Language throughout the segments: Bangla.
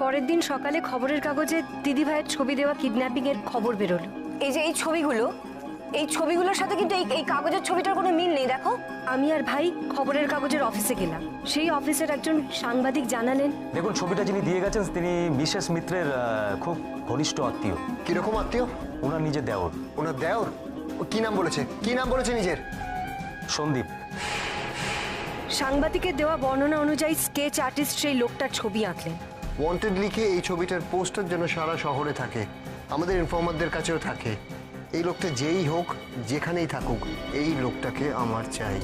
পরের দিন সকালে খবরের কাগজে দিদিভাইয়ের ছবি দেওয়া কিডন্যাপিং এর খবর বেরোলো। এই যে এই ছবিগুলোর সাথে কিন্তু এই কাগজের ছবিটার কোনো মিল নেই। দেখো, আমি আর ভাই খবরের কাগজের অফিসে গেলাম। সেই অফিসের একজন সাংবাদিক জানালেন, দেখুন, ছবিটা যিনি দিয়ে গেছেন তিনি মিসেস মিত্রের খুব ঘনিষ্ঠ আত্মীয়। কিরকম আত্মীয়? ওনার নিজের দেওর। ওনার দেওর? কি নাম বলেছে? কি নাম বলেছে নিজের? সন্দীপ। সাংবাদিকের দেওয়া বর্ণনা অনুযায়ী স্কেচ আর্টিস্ট সেই লোকটার ছবি আঁকলেন। ওয়ান্টেড লিখে এই ছবিটার পোস্টার যেন সারা শহরে থাকে, আমাদের ইনফর্মারদের কাছেও থাকে। এই লোকটা যেই হোক, যেখানেই থাকুক, এই লোকটাকে আমার চাই।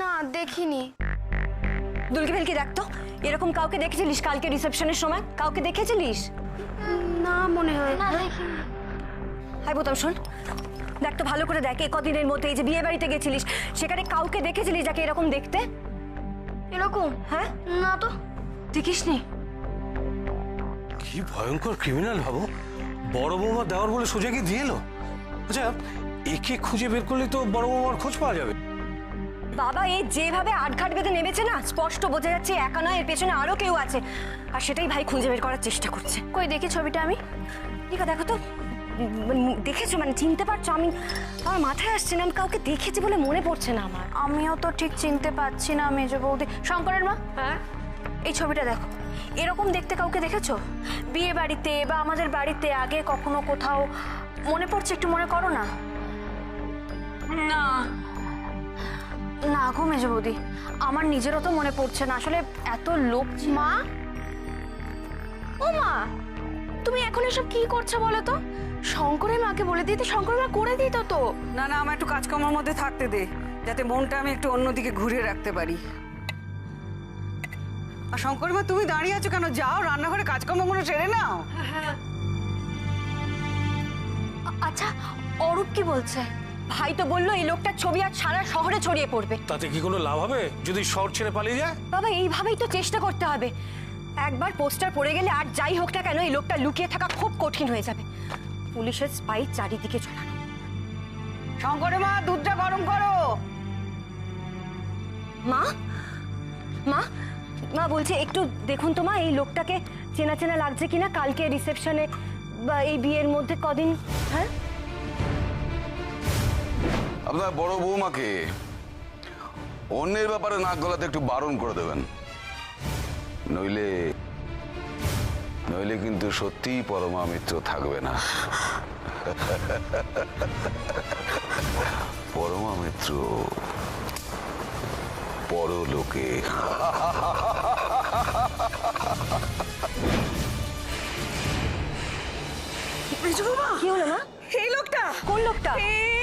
না দেখিনি। দুলকি ভেলকি দেখতো, এরকম কাউকে দেখেছিলিস কালকে রিসেপশনের সময়? কাউকে দেখেছিলিস? না মনে হয়। না দেখিনি। হাই বোতাম, শোন, দেখ তো ভালো করে দেখ, কদিনের মধ্যে এই যে বিয়ে বাড়িতে গেছিলিস সেখানে কাউকে দেখেছিলিস যাকে এরকম দেখতে? এরকম? হ্যাঁ, না তো দেখিসনি? কি ভয়ঙ্কর ক্রিমিনাল ভাবো, বড় বৌমা দেওয়ার বলে সোজাকে দিয়ে এলো। আচ্ছা, একে খুঁজে বের করলে তো বড় বৌমার খোঁজ পাওয়া যাবে। বাবা, এই যেভাবে আটঘাট বেঁধে নেমেছে না, স্পষ্ট বোঝা যাচ্ছে একা নয়, এর পেছনে আরো কেউ আছে, আর সেটাই ভাই খুঁজে বের করার চেষ্টা করছে। কই দেখি ছবিটা আমি। ঠিক আছে, দেখো তো, দেখেছো মানে চিনতে পারছো? আমার মাথায় আসছে না, আমি কাউকে দেখেছি বলে মনে পড়ছে না আমার। আমিও তো ঠিক চিনতে পারছি না। মেজ বৌদি, শঙ্করের মা, হ্যাঁ, এই ছবিটা দেখো। এরকম দেখতে কাউকে দেখেছো বিয়ে বাড়িতে বা আমাদের বাড়িতে আগে কখনো কোথাও? মনে পড়ছে? একটু মনে করো না। না না গো মেজ বৌদি, আমার নিজেরও তো মনে পড়ছে না আসলে। এত লোক। মা, ও মা, তুমি এখন এসব কি করছো বলো তো? শঙ্করের মাকে বলে দিতে, শঙ্করের মা করে দিত তো। না না, আমার একটু কাজকর্মের মধ্যে থাকতে দে, যাতে মনটা আমি একটু অন্যদিকে ঘুরিয়ে রাখতে পারি। আর শঙ্কর মা, তুমি দাঁড়িয়ে আছো কেন? যাও রান্নাঘরে কাজকর্মগুলো সেরে নাও। আচ্ছা, অরূপ কি বলছে? ভাই তো বললো এই লোকটার ছবি আর সারা শহরে ছড়িয়ে পড়বে। তাতে কি কোনো লাভ হবে যদি শহর ছেড়ে পালিয়ে যায়? বাবা, এইভাবেই তো চেষ্টা করতে হবে। একবার পোস্টার পড়ে গেলে আর যাই হোক না কেন, এই লোকটা লুকিয়ে থাকা খুব কঠিন হয়ে যাবে। পুলিশের স্পাই চারিদিকে ছড়ানো। শঙ্করের মা, দুধটা গরম করো। মা, মা, মা বলছে একটু দেখুন তো মা, এই লোকটাকে চেনা চেনা লাগছে কিনা, কালকে রিসেপশনে বা এই বিয়ের মধ্যে কদিন। হ্যাঁ, আপনার বড় বৌমাকে অন্যের ব্যাপারে নাক গলাতে একটু বারণ করে দেবেন, নইলে নইলে কিন্তু সত্যিই পরমা মিত্র থাকবে না। পরমা মিত্র পরলোকে। কি হলো মা? এই লোকটা। কোন লোকটা?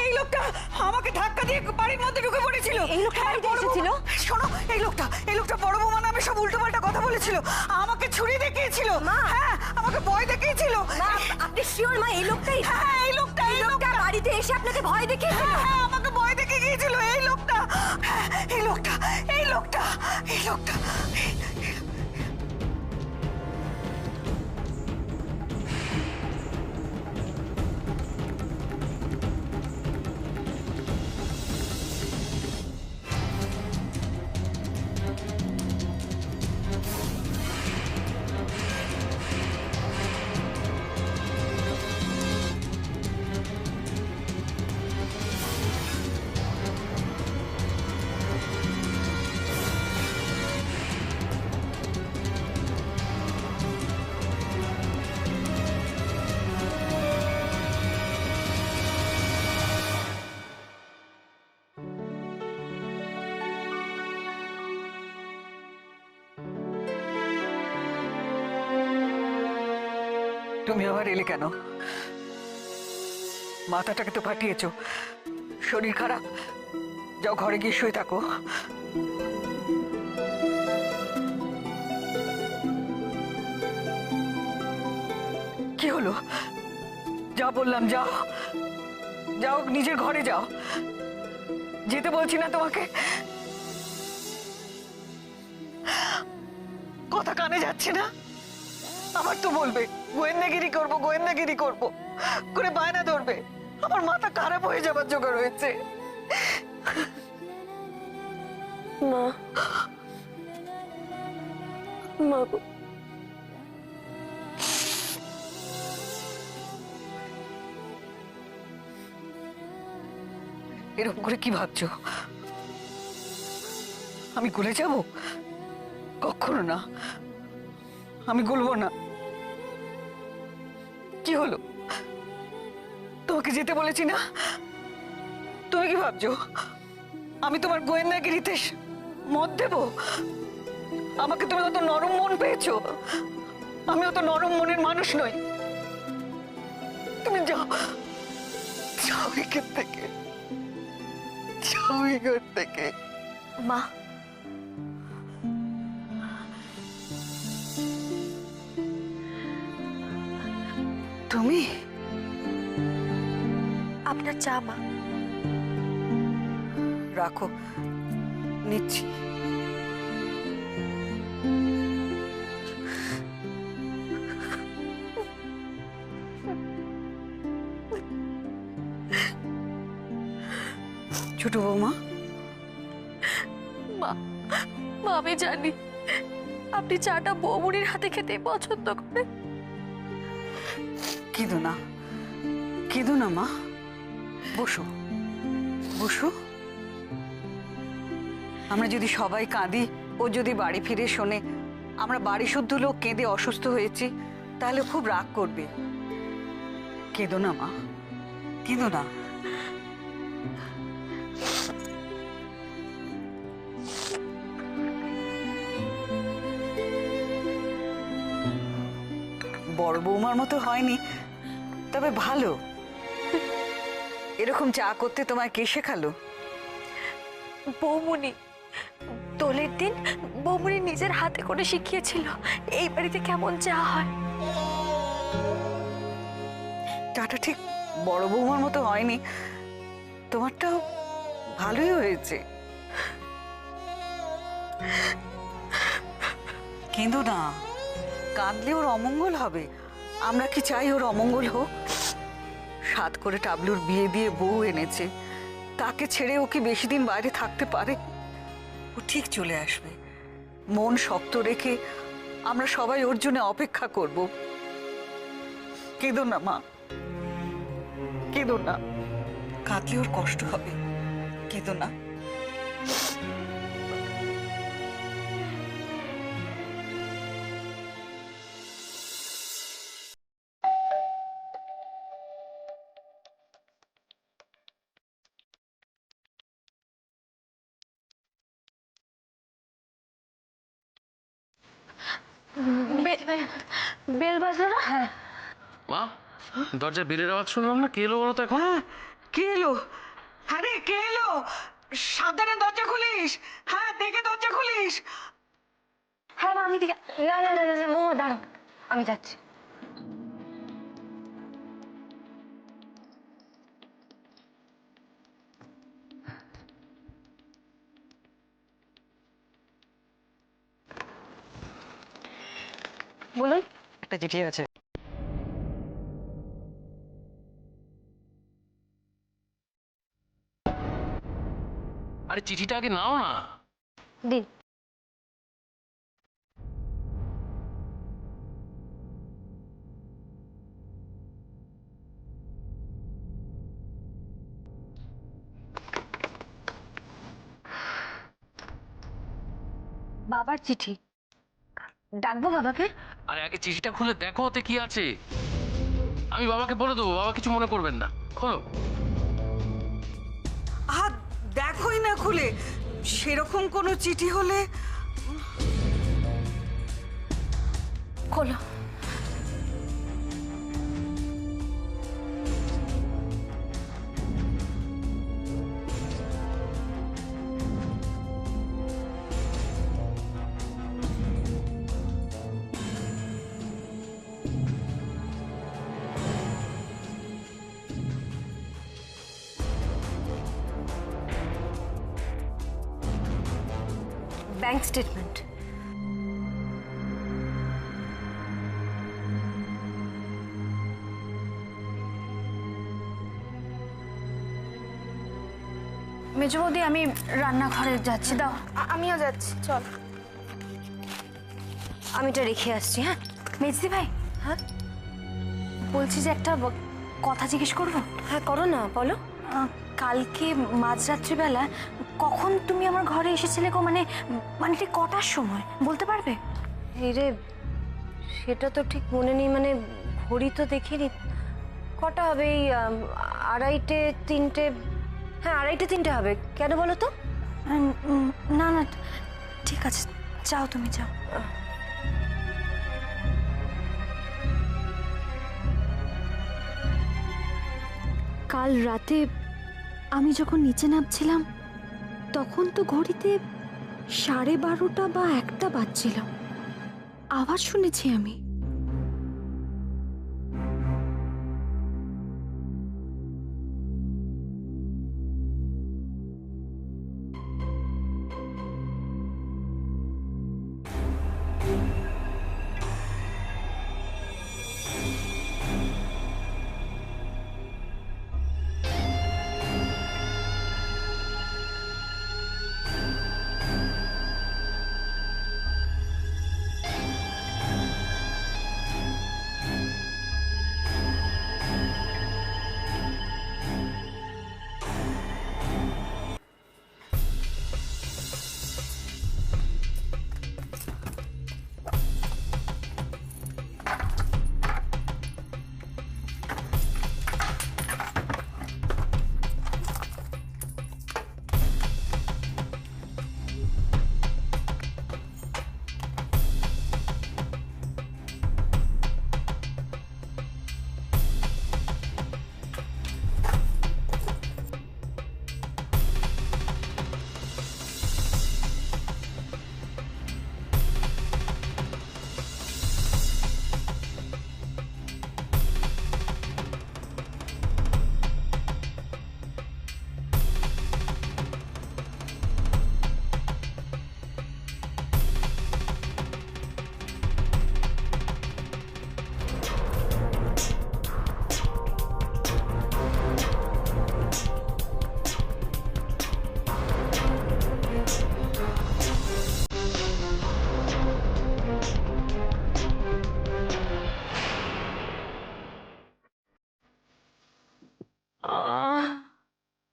এই লোকটা আমাকে ধাক্কা দিয়ে বাড়ির মধ্যে ঢুকে পড়েছিল। এই লোকটা বাড়িতে এসেছিল? শোনো, এই লোকটা বড় বৌমা নামে সব উল্টোপাল্টা কথা বলেছিল, আমাকে ছুরি দেখিয়েছিল। হ্যাঁ, আমাকে ভয় দেখিয়েছিল। মা, আপনি শিওর মা এই লোকটাই? হ্যাঁ, এই লোকটা বাড়িতে এসে আপনাকে ভয় দেখিয়েছিল? হ্যাঁ, আমাকে ভয় দেখে গিয়েছিল এই লোকটা। হ্যাঁ, এই লোকটা। তুমি আবার এলে কেন? মাথাটাকে তো ফাটিয়েছো, শরীর খারাপ, যাও ঘরে গিয়ে শুয়ে থাকো। কি হলো? যা বললাম যাও, যাও নিজের ঘরে যাও। যেতে বলছি না তোমাকে? কথা কানে যাচ্ছে না? আবার তো বলবে গোয়েন্দাগিরি করবো, গোয়েন্দাগিরি করবো করে বায়না ধরবে। আমার মাথা খারাপ হয়ে যাবার জোগাড় হয়েছে। মা, মা গো। এরকম করে কি ভাবছো? আমি গলে যাব? কখনো না, আমি গলবো না। কি হলো? তোমাকে যেতে বলেছি না? তুমি কি ভাবছো আমি তোমার গোয়েন্দাগিরিতে মত দেব? আমাকে তুমি অত নরম মন পেয়েছো? আমি অত নরম মনের মানুষ নই। তুমি যাও, যাও এখান থেকে, যাও এখান থেকে। মা, তুমি আপনার চা মা। রাখো, নিচ্ছি। ছোট বৌমা, মা, মা আমি জানি আপনি চাটা বৌমুনির হাতে খেতে পছন্দ করেন। কেঁদো না, কেঁদো না মা, বসো, বসো। আমরা যদি সবাই কাঁদি, ও যদি বাড়ি ফিরে শোনে আমরা বাড়ি শুদ্ধ লোক কেঁদে অসুস্থ হয়েছি, তাহলে খুব রাগ করবে। কেঁদো না মা, কেঁদো না। বড় বৌমার মতো হয়নি, তবে ভালো। এরকম চা করতে তোমায় কে শেখালো? বৌমুনি দোলের দিন বৌমুনি নিজের হাতে করে শিখিয়েছিল এই বাড়িতে কেমন চা হয়। চাটা ঠিক বড় বৌমার মতো হয়নি, তোমারটাও ভালোই হয়েছে। কেঁদো না, কাঁদলে ওর অমঙ্গল হবে। আমরা কি চাই ওর অমঙ্গল হোক? সাত করে টাবলুর বিয়ে দিয়ে বউ এনেছে, তাকে ছেড়ে ও কি বেশি দিন বাইরে থাকতে পারে? ও ঠিক চলে আসবে। মন শক্ত রেখে আমরা সবাই ওর জন্য অপেক্ষা করব। কেঁদো না মা, কেঁদো না, কাঁদলে ওর কষ্ট হবে। কেঁদো না। বেল বাজলো না? হ্যাঁ। মা, দরজায় বেলের আওয়াজ শুনলাম না, কে এলো বলো তো এখন? কে এলো? আরে কে এলো? সাবধানে দরজা খুলিস। হ্যাঁ, দেখে দরজা খুলিস। হ্যাঁ মা, আমি দিকে। না না না না, মোমো দাঁড়াও, আমি যাচ্ছি। বলুন। একটা চিঠি আছে। আরে চিঠিটা আগে নাও না। দিন। বাবার চিঠি। ডাকবো বাবাকে? আরে আগে চিঠিটা খুলে দেখো ওতে কি আছে। আমি বাবাকে বলে দেবো, বাবা কিছু মনে করবেন না। খোলো। দেখোই না খুলে, সেরকম কোনো চিঠি হলে। খোলো। Bank statement. মেজো বৌদি আমি রান্নাঘরে যাচ্ছি, দাও। আমিও যাচ্ছি, চল। আমি এটা রেখে আসছি। হ্যাঁ মেজদি ভাই, হ্যাঁ বলছি যে একটা কথা জিজ্ঞেস করবো। হ্যাঁ করো না, বলো। কালকে মাঝরাত্রিবেলা কখন তুমি আমার ঘরে এসেছিলে গো? মানে মানে ঠিক কটার সময় বলতে পারবে? এই রে, সেটা তো ঠিক মনে নেই, মানে ঘড়ি তো দেখিনি। কটা হবে? এই 2:30 3টে। হ্যাঁ 2:30 3টে হবে। কেন বলো তো? না না, ঠিক আছে, যাও, তুমি যাও। কাল রাতে আমি যখন নিচে নামছিলাম তখন তো ঘড়িতে 12:30 বা 1টা বাজছিল। আওয়াজ শুনেছি আমি।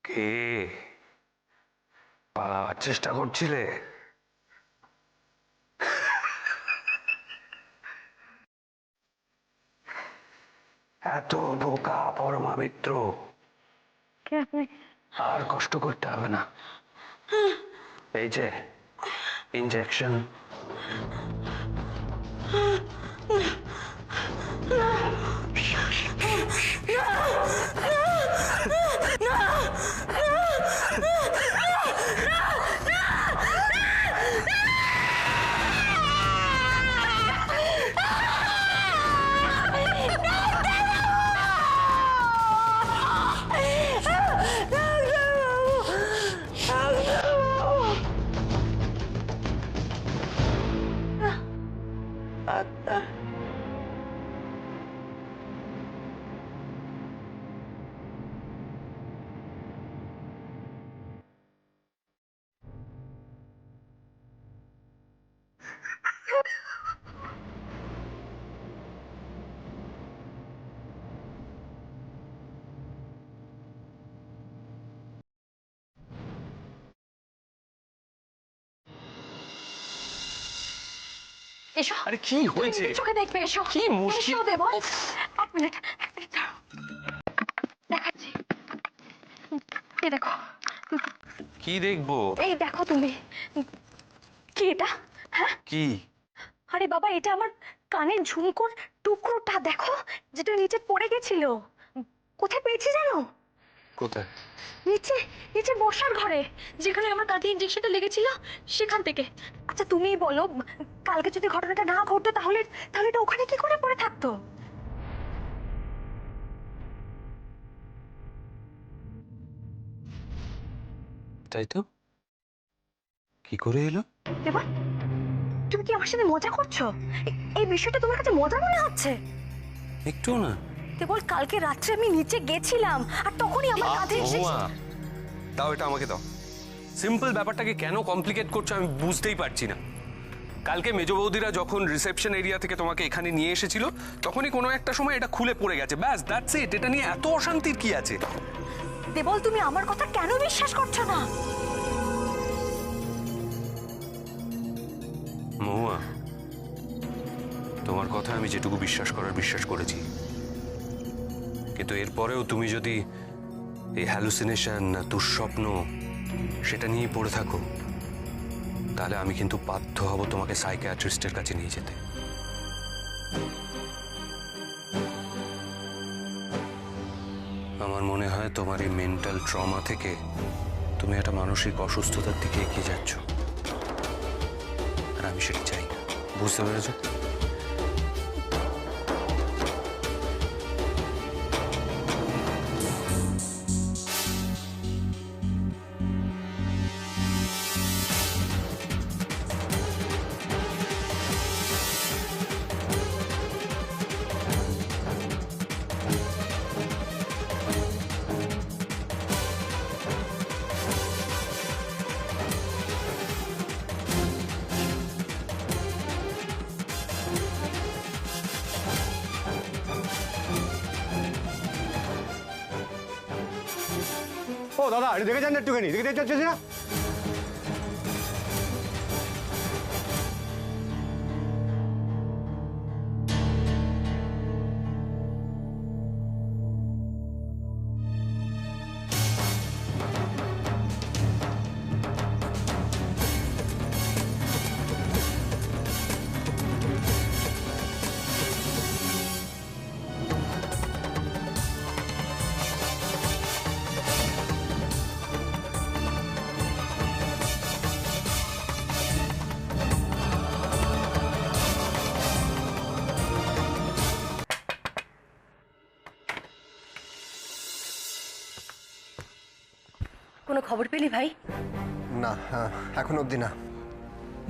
কে পালাবার চেষ্টা করছিলে? এত বোকা পরমা মিত্র, আর কষ্ট করতে হবে না। এই যে ইনজেকশন। এসো। আরে কি হয়েছে? চোখে দেখবে, এসো। কি মুশকিল। এসো দেবো। 1 মিনিট, 1 মিনিট দাঁড়াও। দেখাচ্ছি। এই দেখো। কি দেখবো? এই দেখো তুমি। কি এটা? হ্যাঁ কি? আরে বাবা, এটা আমার কানের ঝুমকোর টুকরোটা, দেখো, যেটা নিচে পড়ে গেছিল। কোথায় পেয়েছি জানো? কোথায়? নিচে, নিচে বর্ষার ঘরে, যেখানে আমার কাঁধে ইঞ্জেকশনটা লেগেছিল সেখান থেকে। আচ্ছা তুমিই বলো, কালকে যদি ঘটনাটা না ঘটতো তাহলে তাহলে এটা ওখানে কি করে পড়ে থাকতো? তাই তো। কি করে এলো? দেবল, তুমি কি আমার সাথে মজা করছো? এই বিষয়টা তোমার কাছে মজা মনে হচ্ছে? একটুও না। দেবল, কালকে রাত্রে আমি নিচে গেছিলাম আর তখনই আমার কাঁধে এসে দাও এটা আমাকে দাও। সিম্পল ব্যাপারটাকে কেন কমপ্লিকেট করছো আমি বুঝতেই পারছি না। কালকে মেজ বৌদিরা যখন রিসেপশন এরিয়া থেকে তোমাকে এখানে নিয়ে এসেছিল তখনই কোনো একটা সময় এটা খুলে পড়ে গেছে, ব্যাস দ্যাটস ইট। এটা নিয়ে এত অশান্তির কি আছে? দেবল, তুমি আমার কথা কেন বিশ্বাস করছো না? মহুয়া, তোমার কথা আমি যেটুকু বিশ্বাস করেছি, কিন্তু এরপরেও তুমি যদি এই হ্যালুসিনেশন না দুঃস্বপ্ন সেটা নিয়ে পড়ে থাকো তাহলে আমি কিন্তু বাধ্য হব তোমাকে সাইকিয়াট্রিস্টের কাছে নিয়ে যেতে। আমার মনে হয় তোমার এই মেন্টাল ট্রমা থেকে তুমি একটা মানসিক অসুস্থতার দিকে এগিয়ে যাচ্ছ, আর আমি সেটা চাই না। বুঝতে পেরেছো? ও দাদা, এটা দেখে যান না একটুখানি, দেখে যাচ্ছে না? কোনো খবর পেলি ভাই? না, এখন অবধি না।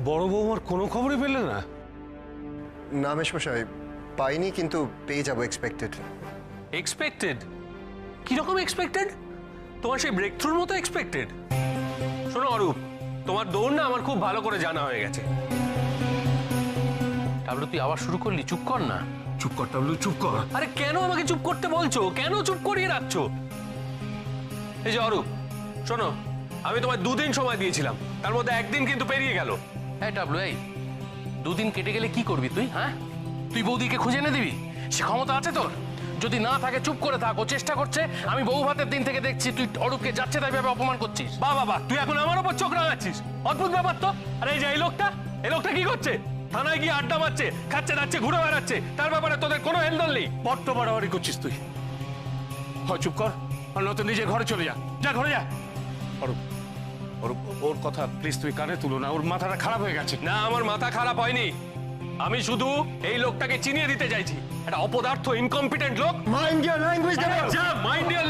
বড় বৌমার কোনো খবরই পেলে না? না মেশমশাই, পাইনি, কিন্তু পেয়ে যাবো এক্সপেক্টেড। এক্সপেক্টেড? কিরকম এক্সপেক্টেড? তোমার সেই ব্রেক থ্রুর মতো এক্সপেক্টেড? শোনো অরূপ, তোমার দৌড় না আমার খুব ভালো করে জানা হয়ে গেছে। টাবলু তুই আবার শুরু করলি, চুপ কর না। চুপ কর টাবলু, চুপ কর। আরে কেন আমাকে চুপ করতে বলছো? কেন চুপ করিয়ে রাখছো? এই যে অরূপ, শোনো, আমি তোমায় 2 দিন সময় দিয়েছিলাম, তার মধ্যে 1 দিন কিন্তু পেরিয়ে গেল। এই টাবলু, এই 2 দিন কেটে গেলে কি করবি তুই? হ্যাঁ, তুই বৌদিকে খুঁজে এনে দিবি? সে ক্ষমতা আছে তোর? যদি না থাকে চুপ করে থাক, ও চেষ্টা করছে। আমি বউ ভাতের দিন থেকে দেখছি তুই অরূপকে যাচ্ছে তাই ভাবে অপমান করছিস। বাহ বাহ, তুই এখন আমার উপর চোখ রাঙাচ্ছিস? অদ্ভুত ব্যাপার তো। আরে এই যে এই লোকটা কি করছে? থানায় গিয়ে আড্ডা মারছে, খাচ্ছে যাচ্ছে, ঘুরে বেড়াচ্ছে, তার ব্যাপারে তোদের কোনো হেলদোল নেই। বড্ড বাড়াবাড়ি করছিস তুই। হয় চুপ কর, আর নয়তো নিজে ঘরে চলে যা। যা ঘরে যা। অরূপ, ওর কথা প্লিজ তুই কানে তুলো না, ওর মাথাটা খারাপ হয়ে গেছে। না, আমার মাথা খারাপ হয়নি, আমি শুধু এই লোকটাকে চিনিয়ে দিতে চাইছি। একটা অপদার্থ, ইনকম্পিটেন্ট লোক। Mind your language. Mind your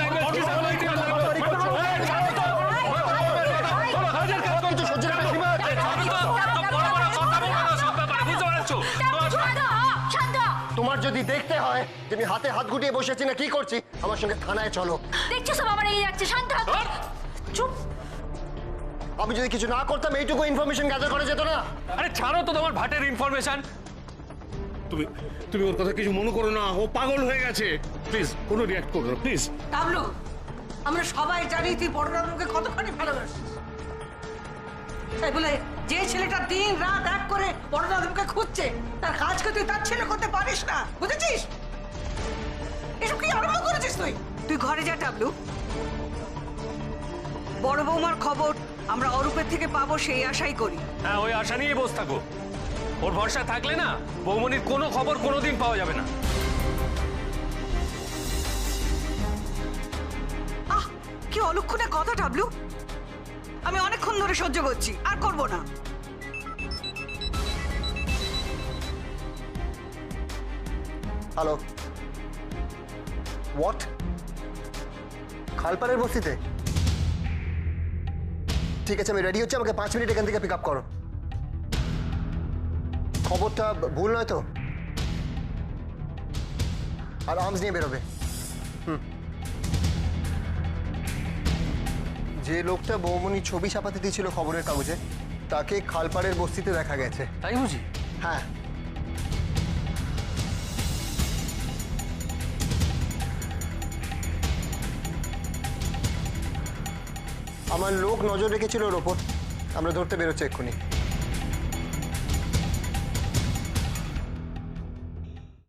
তোমার যদি দেখতে হয় যে আমি হাতে হাত গুটিয়ে বসেছি না কি করছি, আমার সঙ্গে থানায় চলো। দেখছো সব আমার এগিয়ে যাচ্ছে। শান্ত হ। চুপ। আমি যদি কিছু না করতাম এইটুকু ইনফরমেশন গ্যাদার করা যেত না? আরে ছাড়ো তো তোমার ভাটের ইনফরমেশন। তুমি ওর কথা কিছু মনে করো না, ও পাগল হয়ে গেছে। প্লিজ কোনো রিয়াক্ট করো না, প্লিজ। টাবলু, আমরা সবাই জানি তুই বড়রানুকে কতখানি ভালোবাসিস। তাই বলে যে ছেলেটা দিন রাত এক করে বড়রানুকে খুঁজছে, তার কাজকে তুই তার ছেলে করতে পারিস না, বুঝেছিস? এসব কি আরম্ভ করেছিস তুই? তুই ঘরে যা টাবলু। বড় বৌমার খবর আমরা অরূপের থেকে পাবো সেই আশাই করি। হ্যাঁ, ওই আশা নিয়ে বসে থাকো। ওর ভরসা থাকলে না বৌমনির কোনো খবর কোনোদিন পাওয়া যাবে না। আহ, কি অলক্ষণে কথা টাবলু। আমি অনেকক্ষণ ধরে সহ্য করছি, আর করব না। Hello, what? খালপাড়ের বস্তিতে? ঠিক আছে, আমি রেডি হচ্ছি, আমাকে 5 মিনিট এখান থেকে পিক আপ করো। খবরটা ভুল নয় তো? আর আর্মস নিয়ে বেরোবে। যে লোকটা বৌমনি ছবি ছাপাতে দিয়েছিল খবরের কাগজে, তাকে খালপাড়ের বস্তিতে দেখা গেছে। তাই বুঝি? হ্যাঁ, আমার লোক নজর রেখেছিল ওর ওপর। আমরা ধরতে বেরোচ্ছি এক্ষুনি।